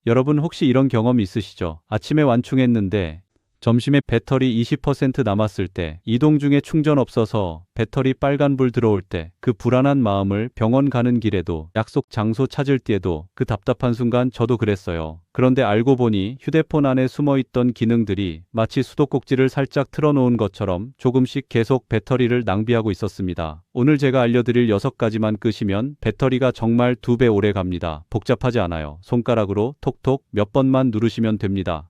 여러분 혹시 이런 경험 있으시죠? 아침에 완충했는데 점심에 배터리 20% 남았을 때, 이동 중에 충전 없어서 배터리 빨간불 들어올 때, 그 불안한 마음을 병원 가는 길에도, 약속 장소 찾을 때에도, 그 답답한 순간 저도 그랬어요. 그런데 알고 보니 휴대폰 안에 숨어있던 기능들이 마치 수도꼭지를 살짝 틀어놓은 것처럼 조금씩 계속 배터리를 낭비하고 있었습니다. 오늘 제가 알려드릴 6가지만 끄시면 배터리가 정말 2배 오래 갑니다. 복잡하지 않아요. 손가락으로 톡톡 몇 번만 누르시면 됩니다.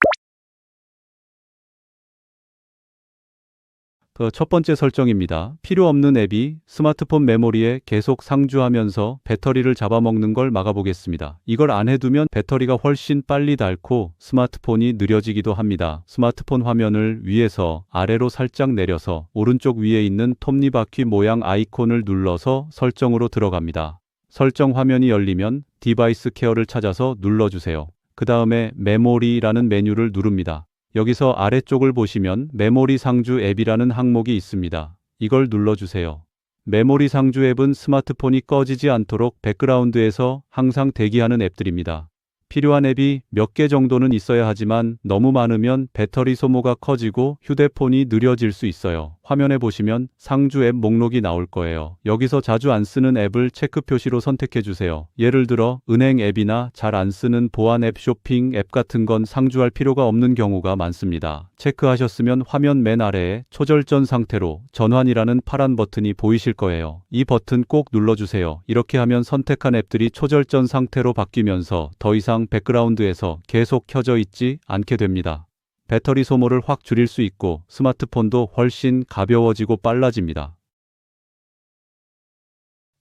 첫 번째 설정입니다. 필요 없는 앱이 스마트폰 메모리에 계속 상주하면서 배터리를 잡아먹는 걸 막아보겠습니다. 이걸 안 해두면 배터리가 훨씬 빨리 닳고 스마트폰이 느려지기도 합니다. 스마트폰 화면을 위에서 아래로 살짝 내려서 오른쪽 위에 있는 톱니바퀴 모양 아이콘을 눌러서 설정으로 들어갑니다. 설정 화면이 열리면 디바이스 케어를 찾아서 눌러주세요. 그 다음에 메모리라는 메뉴를 누릅니다. 여기서 아래쪽을 보시면 메모리 상주 앱이라는 항목이 있습니다. 이걸 눌러주세요. 메모리 상주 앱은 스마트폰이 꺼지지 않도록 백그라운드에서 항상 대기하는 앱들입니다. 필요한 앱이 몇 개 정도는 있어야 하지만 너무 많으면 배터리 소모가 커지고 휴대폰이 느려질 수 있어요. 화면에 보시면 상주 앱 목록이 나올 거예요. 여기서 자주 안 쓰는 앱을 체크 표시로 선택해 주세요. 예를 들어 은행 앱이나 잘 안 쓰는 보안 앱, 쇼핑 앱 같은 건 상주할 필요가 없는 경우가 많습니다. 체크하셨으면 화면 맨 아래에 초절전 상태로 전환이라는 파란 버튼이 보이실 거예요. 이 버튼 꼭 눌러주세요. 이렇게 하면 선택한 앱들이 초절전 상태로 바뀌면서 더 이상 백그라운드에서 계속 켜져 있지 않게 됩니다. 배터리 소모를 확 줄일 수 있고 스마트폰도 훨씬 가벼워지고 빨라집니다.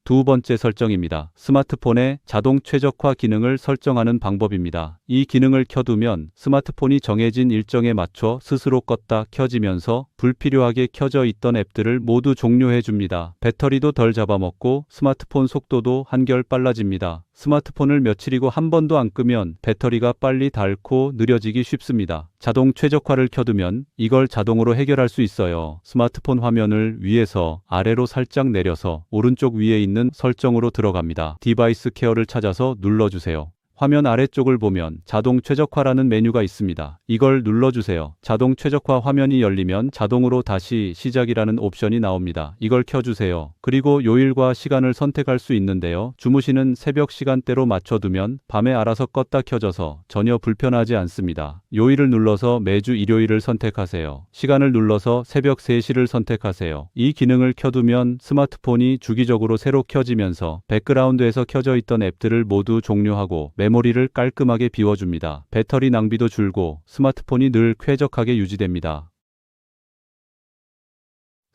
두 번째 설정입니다. 스마트폰의 자동 최적화 기능을 설정하는 방법입니다. 이 기능을 켜두면 스마트폰이 정해진 일정에 맞춰 스스로 껐다 켜지면서 불필요하게 켜져 있던 앱들을 모두 종료해 줍니다. 배터리도 덜 잡아먹고 스마트폰 속도도 한결 빨라집니다. 스마트폰을 며칠이고 한 번도 안 끄면 배터리가 빨리 닳고 느려지기 쉽습니다. 자동 최적화를 켜두면 이걸 자동으로 해결할 수 있어요. 스마트폰 화면을 위에서 아래로 살짝 내려서 오른쪽 위에 있는 설정으로 들어갑니다. 디바이스 케어를 찾아서 눌러주세요. 화면 아래쪽을 보면 자동 최적화라는 메뉴가 있습니다. 이걸 눌러주세요. 자동 최적화 화면이 열리면 자동으로 다시 시작이라는 옵션이 나옵니다. 이걸 켜주세요. 그리고 요일과 시간을 선택할 수 있는데요. 주무시는 새벽 시간대로 맞춰두면 밤에 알아서 껐다 켜져서 전혀 불편하지 않습니다. 요일을 눌러서 매주 일요일을 선택하세요. 시간을 눌러서 새벽 3시를 선택하세요. 이 기능을 켜두면 스마트폰이 주기적으로 새로 켜지면서 백그라운드에서 켜져 있던 앱들을 모두 종료하고 메모리를 깔끔하게 비워줍니다. 배터리 낭비도 줄고 스마트폰이 늘 쾌적하게 유지됩니다.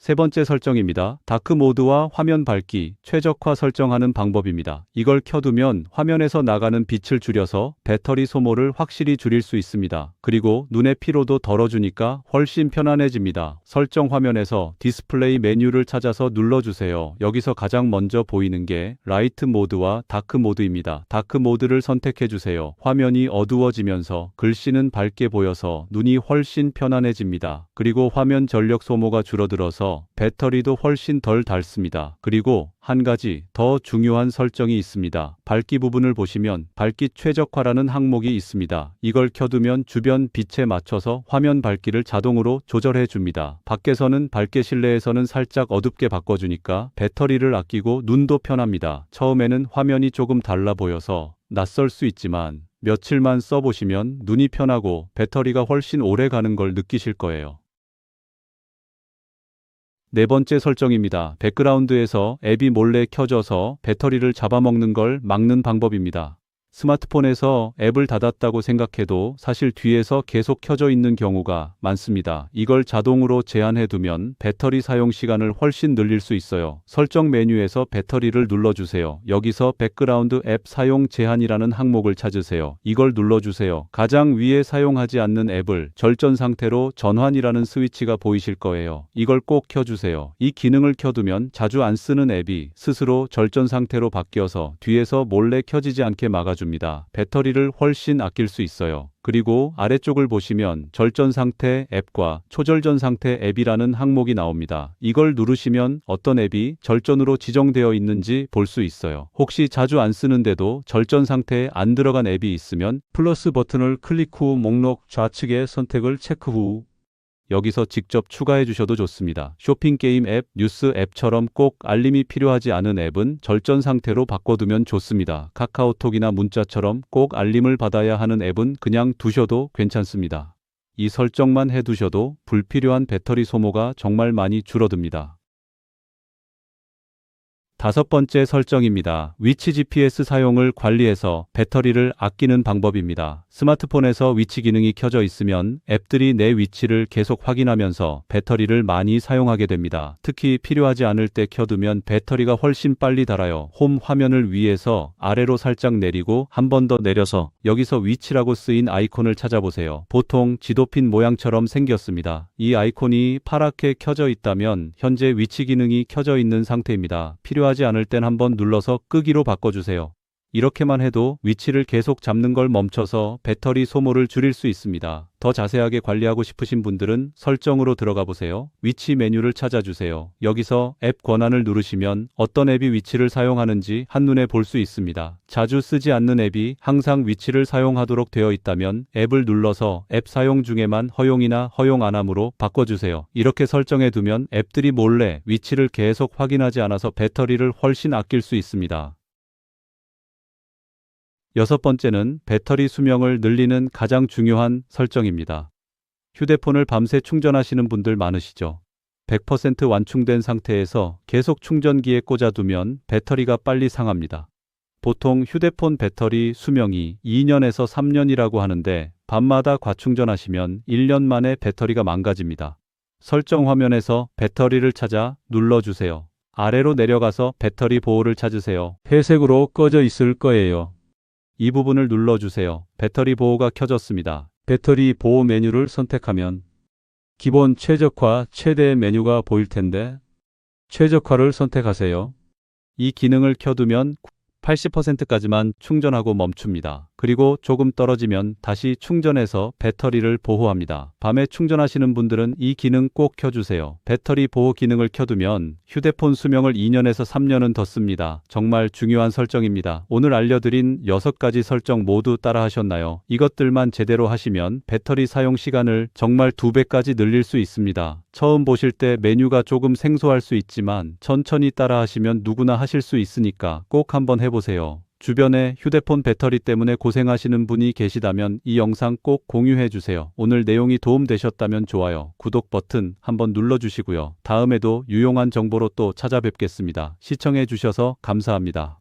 세 번째 설정입니다. 다크 모드와 화면 밝기, 최적화 설정하는 방법입니다. 이걸 켜두면 화면에서 나가는 빛을 줄여서 배터리 소모를 확실히 줄일 수 있습니다. 그리고 눈의 피로도 덜어주니까 훨씬 편안해집니다. 설정 화면에서 디스플레이 메뉴를 찾아서 눌러주세요. 여기서 가장 먼저 보이는 게 라이트 모드와 다크 모드입니다. 다크 모드를 선택해주세요. 화면이 어두워지면서 글씨는 밝게 보여서 눈이 훨씬 편안해집니다. 그리고 화면 전력 소모가 줄어들어서 배터리도 훨씬 덜 닳습니다. 그리고 한 가지 더 중요한 설정이 있습니다. 밝기 부분을 보시면 밝기 최적화라는 항목이 있습니다. 이걸 켜두면 주변 빛에 맞춰서 화면 밝기를 자동으로 조절해 줍니다. 밖에서는 밝게 실내에서는 살짝 어둡게 바꿔주니까 배터리를 아끼고 눈도 편합니다. 처음에는 화면이 조금 달라 보여서 낯설 수 있지만 며칠만 써보시면 눈이 편하고 배터리가 훨씬 오래 가는 걸 느끼실 거예요. 네 번째 설정입니다. 백그라운드에서 앱이 몰래 켜져서 배터리를 잡아먹는 걸 막는 방법입니다. 스마트폰에서 앱을 닫았다고 생각해도 사실 뒤에서 계속 켜져 있는 경우가 많습니다. 이걸 자동으로 제한해두면 배터리 사용 시간을 훨씬 늘릴 수 있어요. 설정 메뉴에서 배터리를 눌러주세요. 여기서 백그라운드 앱 사용 제한이라는 항목을 찾으세요. 이걸 눌러주세요. 가장 위에 사용하지 않는 앱을 절전 상태로 전환이라는 스위치가 보이실 거예요. 이걸 꼭 켜주세요. 이 기능을 켜두면 자주 안 쓰는 앱이 스스로 절전 상태로 바뀌어서 뒤에서 몰래 켜지지 않게 막아줍니다. 도와줍니다. 배터리를 훨씬 아낄 수 있어요. 그리고 아래쪽을 보시면 절전 상태 앱과 초절전 상태 앱이라는 항목이 나옵니다. 이걸 누르시면 어떤 앱이 절전으로 지정되어 있는지 볼 수 있어요. 혹시 자주 안 쓰는데도 절전 상태에 안 들어간 앱이 있으면 플러스 버튼을 클릭 후 목록 좌측의 선택을 체크 후 여기서 직접 추가해 주셔도 좋습니다. 쇼핑 게임 앱, 뉴스 앱처럼 꼭 알림이 필요하지 않은 앱은 절전 상태로 바꿔두면 좋습니다. 카카오톡이나 문자처럼 꼭 알림을 받아야 하는 앱은 그냥 두셔도 괜찮습니다. 이 설정만 해두셔도 불필요한 배터리 소모가 정말 많이 줄어듭니다. 다섯 번째 설정입니다. 위치 GPS 사용을 관리해서 배터리를 아끼는 방법입니다. 스마트폰에서 위치 기능이 켜져 있으면 앱들이 내 위치를 계속 확인하면서 배터리를 많이 사용하게 됩니다. 특히 필요하지 않을 때 켜두면 배터리가 훨씬 빨리 닳아요. 홈 화면을 위에서 아래로 살짝 내리고 한 번 더 내려서 여기서 위치라고 쓰인 아이콘을 찾아보세요. 보통 지도핀 모양처럼 생겼습니다. 이 아이콘이 파랗게 켜져 있다면 현재 위치 기능이 켜져 있는 상태입니다. 필요하지 않을 땐 한번 눌러서 끄기로 바꿔주세요. 이렇게만 해도 위치를 계속 잡는 걸 멈춰서 배터리 소모를 줄일 수 있습니다. 더 자세하게 관리하고 싶으신 분들은 설정으로 들어가 보세요. 위치 메뉴를 찾아주세요. 여기서 앱 권한을 누르시면 어떤 앱이 위치를 사용하는지 한눈에 볼 수 있습니다. 자주 쓰지 않는 앱이 항상 위치를 사용하도록 되어 있다면 앱을 눌러서 앱 사용 중에만 허용이나 허용 안함으로 바꿔주세요. 이렇게 설정해 두면 앱들이 몰래 위치를 계속 확인하지 않아서 배터리를 훨씬 아낄 수 있습니다. 여섯 번째는 배터리 수명을 늘리는 가장 중요한 설정입니다. 휴대폰을 밤새 충전하시는 분들 많으시죠? 100% 완충된 상태에서 계속 충전기에 꽂아두면 배터리가 빨리 상합니다. 보통 휴대폰 배터리 수명이 2년에서 3년이라고 하는데 밤마다 과충전하시면 1년 만에 배터리가 망가집니다. 설정 화면에서 배터리를 찾아 눌러주세요. 아래로 내려가서 배터리 보호를 찾으세요. 회색으로 꺼져 있을 거예요. 이 부분을 눌러주세요. 배터리 보호가 켜졌습니다. 배터리 보호 메뉴를 선택하면 기본 최적화 최대 메뉴가 보일 텐데 최적화를 선택하세요. 이 기능을 켜두면 80%까지만 충전하고 멈춥니다. 그리고 조금 떨어지면 다시 충전해서 배터리를 보호합니다. 밤에 충전하시는 분들은 이 기능 꼭 켜주세요. 배터리 보호 기능을 켜두면 휴대폰 수명을 2년에서 3년은 더 씁니다. 정말 중요한 설정입니다. 오늘 알려드린 6가지 설정 모두 따라 하셨나요? 이것들만 제대로 하시면 배터리 사용 시간을 정말 2배까지 늘릴 수 있습니다. 처음 보실 때 메뉴가 조금 생소할 수 있지만 천천히 따라 하시면 누구나 하실 수 있으니까 꼭 한번 해보세요. 주변에 휴대폰 배터리 때문에 고생하시는 분이 계시다면 이 영상 꼭 공유해 주세요. 오늘 내용이 도움되셨다면 좋아요, 구독 버튼 한번 눌러주시고요. 다음에도 유용한 정보로 또 찾아뵙겠습니다. 시청해 주셔서 감사합니다.